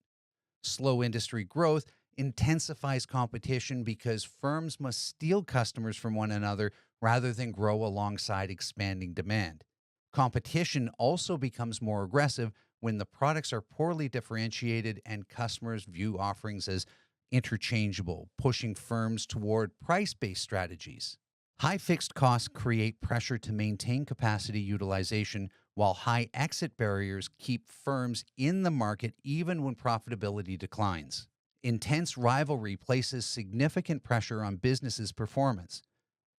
Slow industry growth intensifies competition because firms must steal customers from one another rather than grow alongside expanding demand. Competition also becomes more aggressive when the products are poorly differentiated and customers view offerings as interchangeable, pushing firms toward price-based strategies. High fixed costs create pressure to maintain capacity utilization, while high exit barriers keep firms in the market even when profitability declines. Intense rivalry places significant pressure on businesses' performance.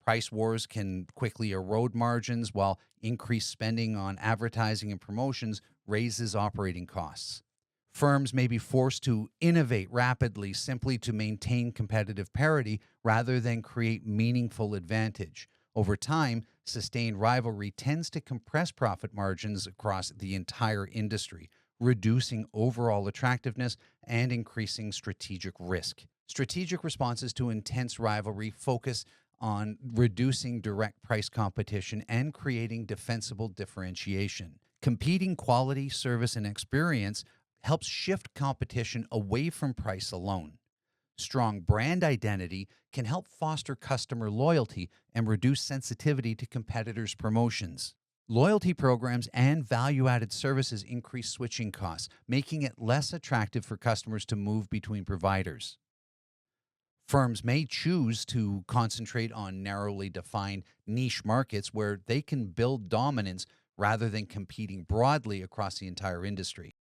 Price wars can quickly erode margins, while increased spending on advertising and promotions raises operating costs. Firms may be forced to innovate rapidly simply to maintain competitive parity rather than create meaningful advantage. Over time, sustained rivalry tends to compress profit margins across the entire industry, reducing overall attractiveness and increasing strategic risk. Strategic responses to intense rivalry focus on reducing direct price competition and creating defensible differentiation. Competing quality, service, and experience helps shift competition away from price alone. Strong brand identity can help foster customer loyalty and reduce sensitivity to competitors' promotions. Loyalty programs and value added services increase switching costs, making it less attractive for customers to move between providers. Firms may choose to concentrate on narrowly defined niche markets where they can build dominance rather than competing broadly across the entire industry.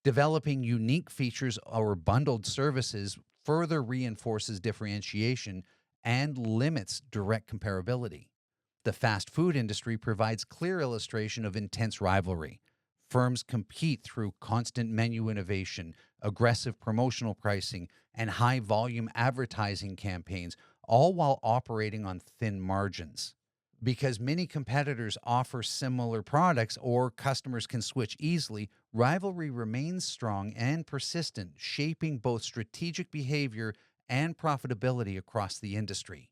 Developing unique features or bundled services further reinforces differentiation and limits direct comparability. The fast food industry provides clear illustration of intense rivalry. Firms compete through constant menu innovation, aggressive promotional pricing, and high volume advertising campaigns, all while operating on thin margins. Because many competitors offer similar products or customers can switch easily, rivalry remains strong and persistent, shaping both strategic behavior and profitability across the industry.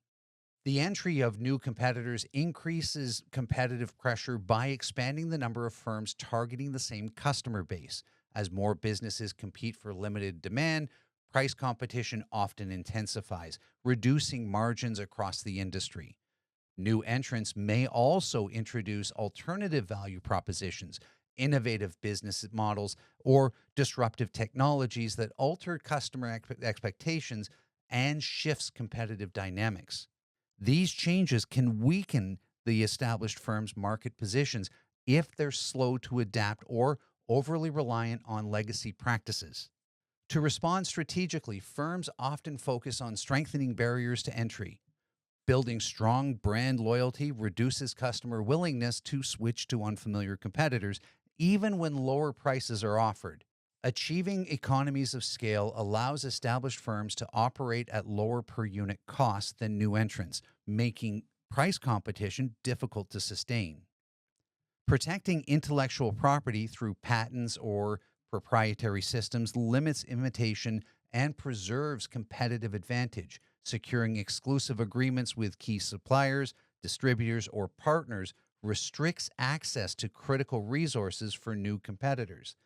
The entry of new competitors increases competitive pressure by expanding the number of firms targeting the same customer base. As more businesses compete for limited demand, price competition often intensifies, reducing margins across the industry. New entrants may also introduce alternative value propositions, innovative business models, or disruptive technologies that alter customer expectations and shifts competitive dynamics. These changes can weaken the established firm's market positions if they're slow to adapt or overly reliant on legacy practices. To respond strategically, firms often focus on strengthening barriers to entry. Building strong brand loyalty reduces customer willingness to switch to unfamiliar competitors, even when lower prices are offered. Achieving economies of scale allows established firms to operate at lower per unit costs than new entrants, making price competition difficult to sustain. Protecting intellectual property through patents or proprietary systems limits imitation and preserves competitive advantage. Securing exclusive agreements with key suppliers, distributors, or partners restricts access to critical resources for new competitors.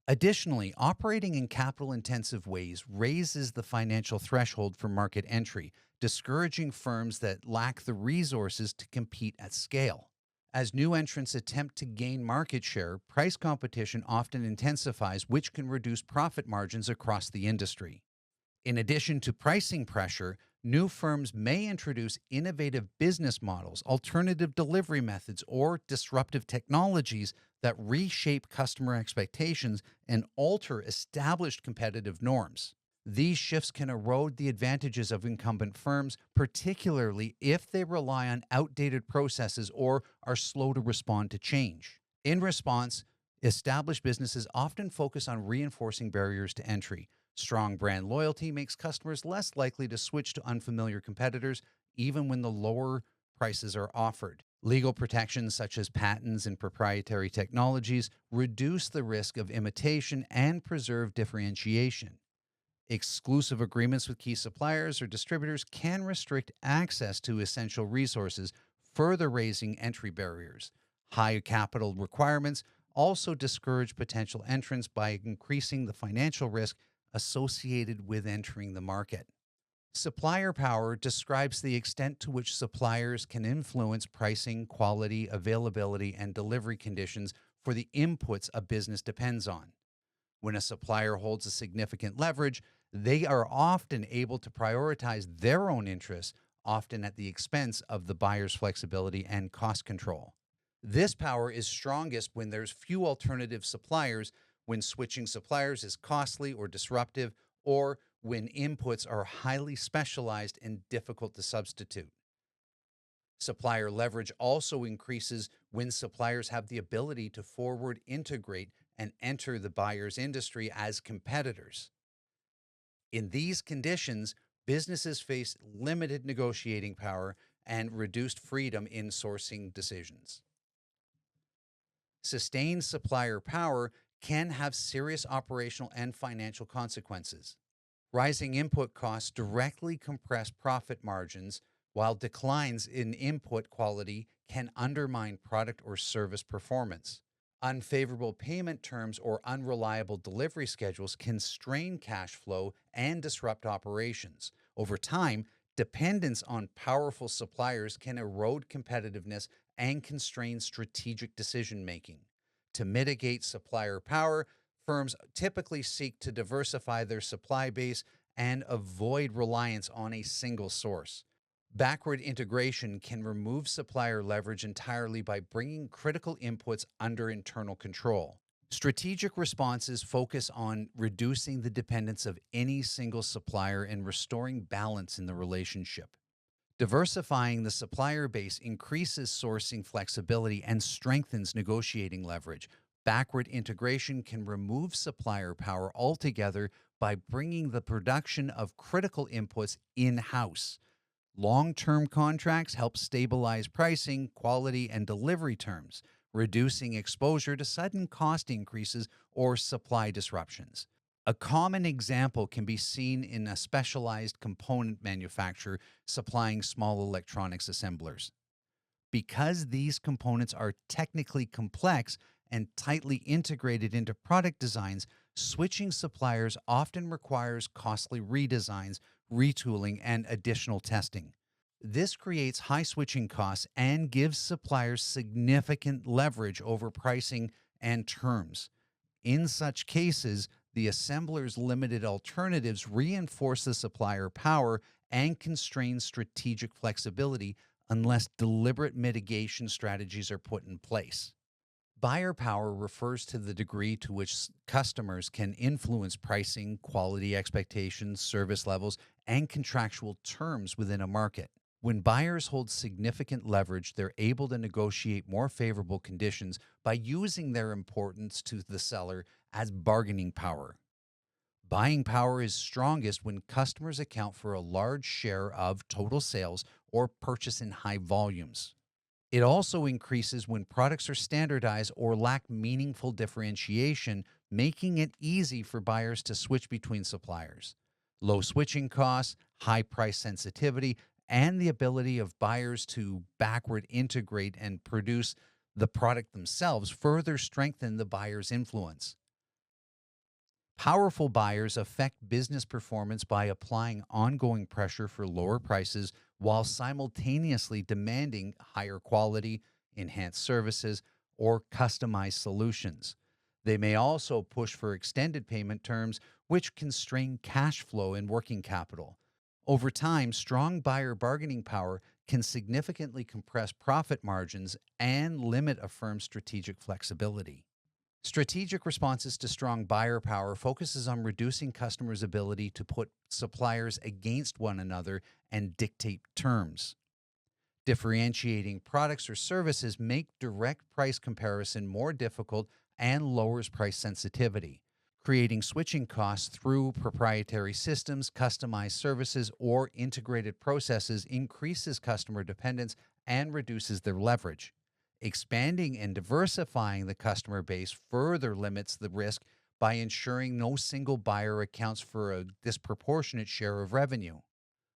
Additionally, operating in capital intensive ways raises the financial threshold for market entry, discouraging firms that lack the resources to compete at scale. As new entrants attempt to gain market share, price competition often intensifies, which can reduce profit margins across the industry. In addition to pricing pressure, new firms may introduce innovative business models, alternative delivery methods, or disruptive technologies that reshape customer expectations and alter established competitive norms. These shifts can erode the advantages of incumbent firms, particularly if they rely on outdated processes or are slow to respond to change. In response, established businesses often focus on reinforcing barriers to entry. Strong brand loyalty makes customers less likely to switch to unfamiliar competitors, even when the lower prices are offered. Legal protections such as patents and proprietary technologies reduce the risk of imitation and preserve differentiation. Exclusive agreements with key suppliers or distributors can restrict access to essential resources, further raising entry barriers. High capital requirements also discourage potential entrants by increasing the financial risk associated with entering the market. Supplier power describes the extent to which suppliers can influence pricing, quality, availability, and delivery conditions for the inputs a business depends on. When a supplier holds a significant leverage, they are often able to prioritize their own interests, often at the expense of the buyer's flexibility and cost control. This power is strongest when there's few alternative suppliers, when switching suppliers is costly or disruptive, or when inputs are highly specialized and difficult to substitute. Supplier leverage also increases when suppliers have the ability to forward integrate and enter the buyer's industry as competitors. In these conditions, businesses face limited negotiating power and reduced freedom in sourcing decisions. Sustained supplier power can have serious operational and financial consequences. Rising input costs directly compress profit margins, while declines in input quality can undermine product or service performance. Unfavorable payment terms or unreliable delivery schedules can strain cash flow and disrupt operations. Over time, dependence on powerful suppliers can erode competitiveness and constrain strategic decision making. To mitigate supplier power, firms typically seek to diversify their supply base and avoid reliance on a single source. Backward integration can remove supplier leverage entirely by bringing critical inputs under internal control. Strategic responses focus on reducing the dependence of any single supplier and restoring balance in the relationship. Diversifying the supplier base increases sourcing flexibility and strengthens negotiating leverage. Backward integration can remove supplier power altogether by bringing the production of critical inputs in house. Long term contracts help stabilize pricing, quality, and delivery terms, reducing exposure to sudden cost increases or supply disruptions. A common example can be seen in a specialized component manufacturer supplying small electronics assemblers. Because these components are technically complex and tightly integrated into product designs, switching suppliers often requires costly redesigns, retooling, and additional testing. This creates high switching costs and gives suppliers significant leverage over pricing and terms. In such cases, the assembler's limited alternatives reinforce the supplier power and constrain strategic flexibility unless deliberate mitigation strategies are put in place. Buyer power refers to the degree to which customers can influence pricing, quality expectations, service levels, and contractual terms within a market. When buyers hold significant leverage, they're able to negotiate more favorable conditions by using their importance to the seller as bargaining power. Buying power is strongest when customers account for a large share of total sales or purchase in high volumes. It also increases when products are standardized or lack meaningful differentiation, making it easy for buyers to switch between suppliers. Low switching costs, high price sensitivity, and the ability of buyers to backward integrate and produce the product themselves further strengthen the buyer's influence. Powerful buyers affect business performance by applying ongoing pressure for lower prices while simultaneously demanding higher quality, enhanced services, or customized solutions. They may also push for extended payment terms, which constrain cash flow and working capital. Over time, strong buyer bargaining power can significantly compress profit margins and limit a firm's strategic flexibility. Strategic responses to strong buyer power focuses on reducing customers' ability to put suppliers against one another and dictate terms. Differentiating products or services make direct price comparison more difficult and lowers price sensitivity. Creating switching costs through proprietary systems, customized services, or integrated processes increases customer dependence and reduces their leverage. Expanding and diversifying the customer base further limits the risk by ensuring no single buyer accounts for a disproportionate share of revenue.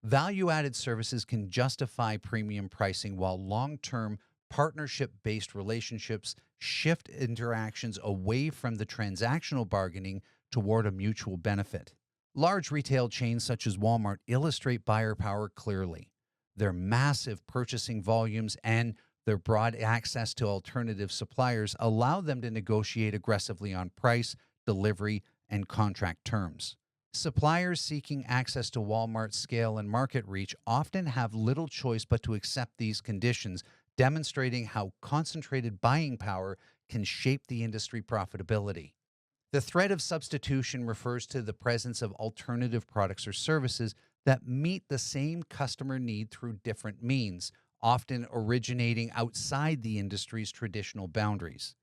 Value added services can justify premium pricing, while long term partnership based relationships shift interactions away from the transactional bargaining toward a mutual benefit. Large retail chains such as Walmart illustrate buyer power clearly. Their massive purchasing volumes and their broad access to alternative suppliers allow them to negotiate aggressively on price, delivery, and contract terms. Suppliers seeking access to Walmart's scale and market reach often have little choice but to accept these conditions, demonstrating how concentrated buying power can shape the industry profitability. The threat of substitution refers to the presence of alternative products or services that meet the same customer need through different means, often originating outside the industry's traditional boundaries.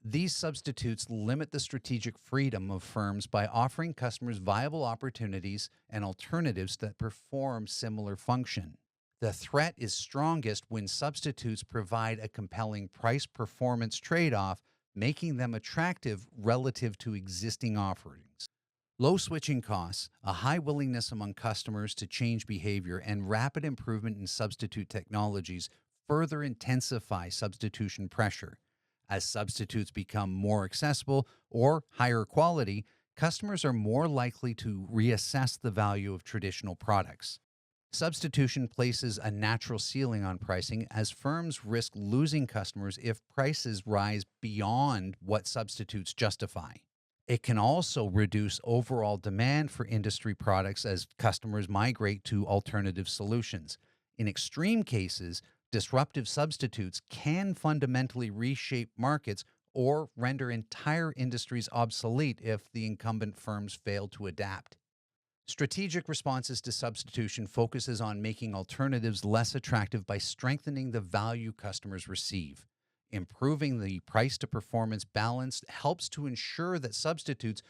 These substitutes limit the strategic freedom of firms by offering customers viable opportunities and alternatives that perform similar function. The threat is strongest when substitutes provide a compelling price performance trade off, making them attractive relative to existing offerings. Low switching costs, a high willingness among customers to change behavior, and rapid improvement in substitute technologies further intensify substitution pressure. As substitutes become more accessible or higher quality, customers are more likely to reassess the value of traditional products. Substitution places a natural ceiling on pricing as firms risk losing customers if prices rise beyond what substitutes justify. It can also reduce overall demand for industry products as customers migrate to alternative solutions. In extreme cases, disruptive substitutes can fundamentally reshape markets or render entire industries obsolete if the incumbent firms fail to adapt. Strategic responses to substitution focuses on making alternatives less attractive by strengthening the value customers receive. Improving the price to performance balance helps to ensure that substitutes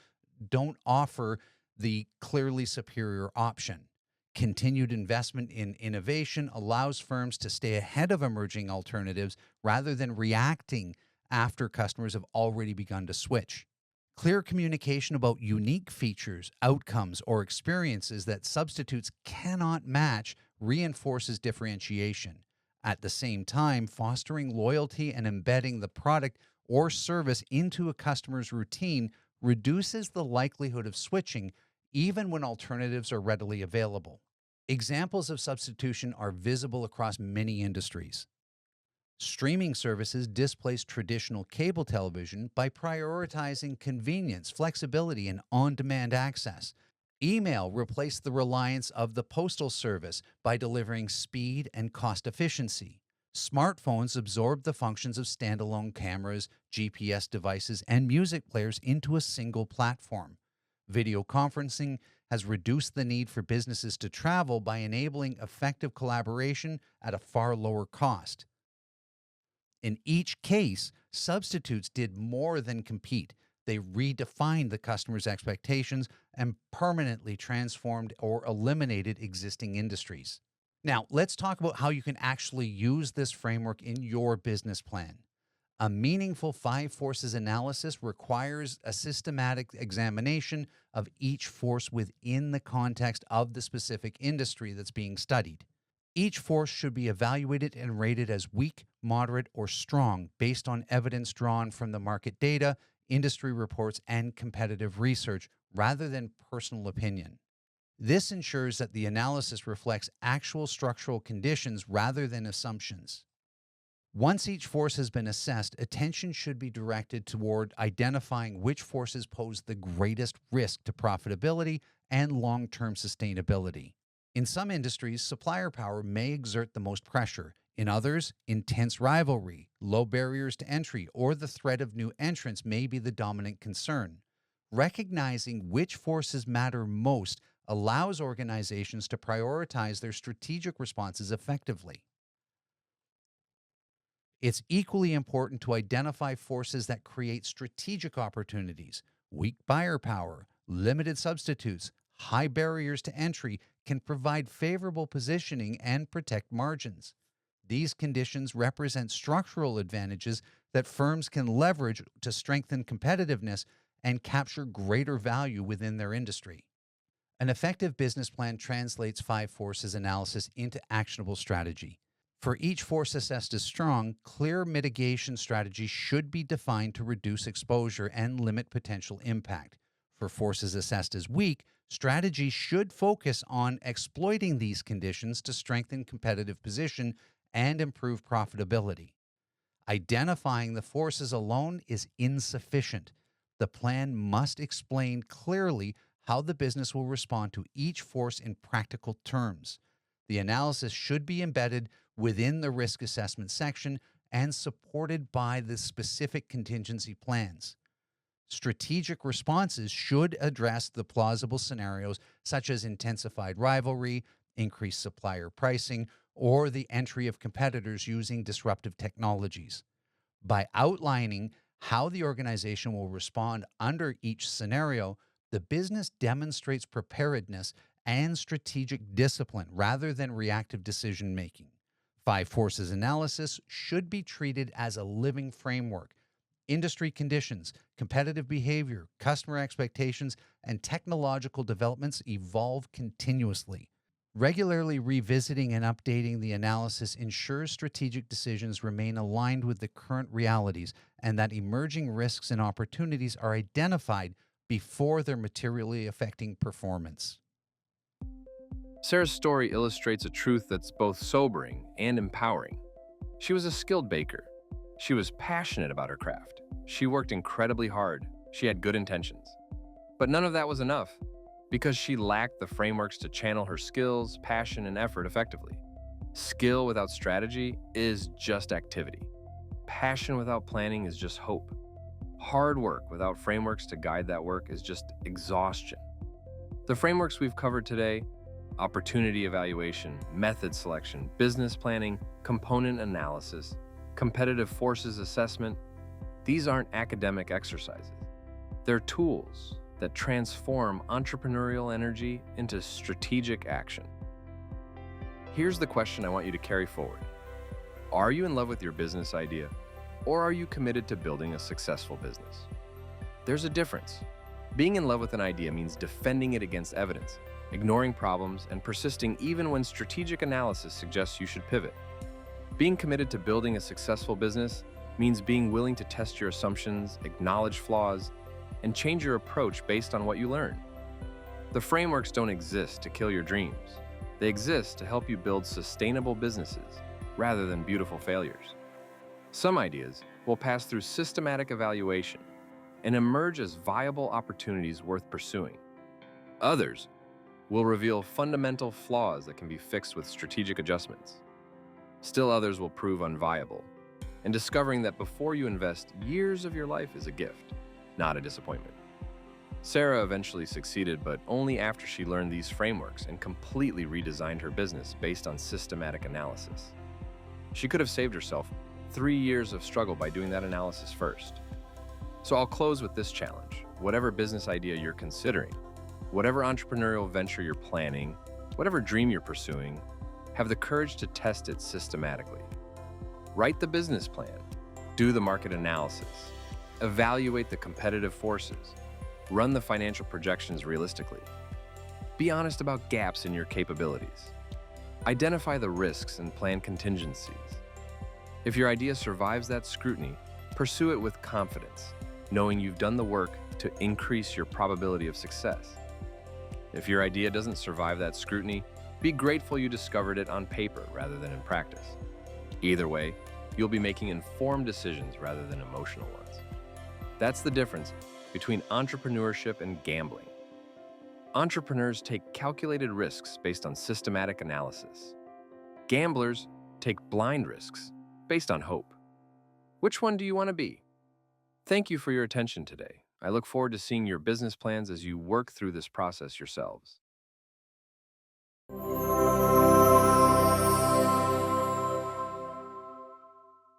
don't offer the clearly superior option. Continued investment in innovation allows firms to stay ahead of emerging alternatives rather than reacting after customers have already begun to switch. Clear communication about unique features, outcomes, or experiences that substitutes cannot match reinforces differentiation. At the same time, fostering loyalty and embedding the product or service into a customer's routine reduces the likelihood of switching, even when alternatives are readily available. Examples of substitution are visible across many industries. Streaming services displace traditional cable television by prioritizing convenience, flexibility, and on demand access. Email replaced the reliance of the postal service by delivering speed and cost efficiency. Smartphones absorbed the functions of standalone cameras, GPS devices, and music players into a single platform. Video conferencing has reduced the need for businesses to travel by enabling effective collaboration at a far lower cost. In each case, substitutes did more than compete. They redefined the customer's expectations and permanently transformed or eliminated existing industries. Now, let's talk about how you can actually use this framework in your business plan. A meaningful five forces analysis requires a systematic examination of each force within the context of the specific industry that's being studied. Each force should be evaluated and rated as weak, moderate, or strong based on evidence drawn from the market data, industry reports, and competitive research rather than personal opinion. This ensures that the analysis reflects actual structural conditions rather than assumptions. Once each force has been assessed, attention should be directed toward identifying which forces pose the greatest risk to profitability and long-term sustainability. In some industries, supplier power may exert the most pressure. In others, intense rivalry, low barriers to entry, or the threat of new entrants may be the dominant concern. Recognizing which forces matter most allows organizations to prioritize their strategic responses effectively. It's equally important to identify forces that create strategic opportunities. Weak buyer power, limited substitutes, high barriers to entry can provide favorable positioning and protect margins. These conditions represent structural advantages that firms can leverage to strengthen competitiveness and capture greater value within their industry. An effective business plan translates five forces analysis into actionable strategy. For each force assessed as strong, clear mitigation strategies should be defined to reduce exposure and limit potential impact. For forces assessed as weak, strategies should focus on exploiting these conditions to strengthen competitive position and improve profitability. Identifying the forces alone is insufficient. The plan must explain clearly how the business will respond to each force in practical terms. The analysis should be embedded within the risk assessment section and supported by the specific contingency plans. Strategic responses should address the plausible scenarios such as intensified rivalry, increased supplier pricing, or the entry of competitors using disruptive technologies. By outlining how the organization will respond under each scenario, the business demonstrates preparedness and strategic discipline rather than reactive decision making. Five forces analysis should be treated as a living framework. Industry conditions, competitive behavior, customer expectations, and technological developments evolve continuously. Regularly revisiting and updating the analysis ensures strategic decisions remain aligned with the current realities and that emerging risks and opportunities are identified before they're materially affecting performance. Sarah's story illustrates a truth that's both sobering and empowering. She was a skilled baker. She was passionate about her craft. She worked incredibly hard. She had good intentions. But none of that was enough because she lacked the frameworks to channel her skills, passion, and effort effectively. Skill without strategy is just activity. Passion without planning is just hope. Hard work without frameworks to guide that work is just exhaustion. The frameworks we've covered today, opportunity evaluation, method selection, business planning, component analysis, competitive forces assessment, these aren't academic exercises. They're tools that transform entrepreneurial energy into strategic action. Here's the question I want you to carry forward. Are you in love with your business idea, or are you committed to building a successful business? There's a difference. Being in love with an idea means defending it against evidence, ignoring problems, and persisting even when strategic analysis suggests you should pivot. Being committed to building a successful business means being willing to test your assumptions, acknowledge flaws, and change your approach based on what you learn. The frameworks don't exist to kill your dreams. They exist to help you build sustainable businesses rather than beautiful failures. Some ideas will pass through systematic evaluation and emerge as viable opportunities worth pursuing. Others will reveal fundamental flaws that can be fixed with strategic adjustments. Still others will prove unviable, and discovering that before you invest years of your life is a gift, not a disappointment. Sarah eventually succeeded, but only after she learned these frameworks and completely redesigned her business based on systematic analysis. She could have saved herself 3 years of struggle by doing that analysis first. So I'll close with this challenge. Whatever business idea you're considering, whatever entrepreneurial venture you're planning, whatever dream you're pursuing, have the courage to test it systematically. Write the business plan, do the market analysis, evaluate the competitive forces, run the financial projections realistically. Be honest about gaps in your capabilities. Identify the risks and plan contingencies. If your idea survives that scrutiny, pursue it with confidence, knowing you've done the work to increase your probability of success. If your idea doesn't survive that scrutiny, be grateful you discovered it on paper rather than in practice. Either way, you'll be making informed decisions rather than emotional ones. That's the difference between entrepreneurship and gambling. Entrepreneurs take calculated risks based on systematic analysis. Gamblers take blind risks based on hope. Which one do you want to be? Thank you for your attention today. I look forward to seeing your business plans as you work through this process yourselves.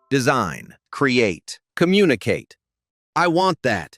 Design, create, communicate. I want that.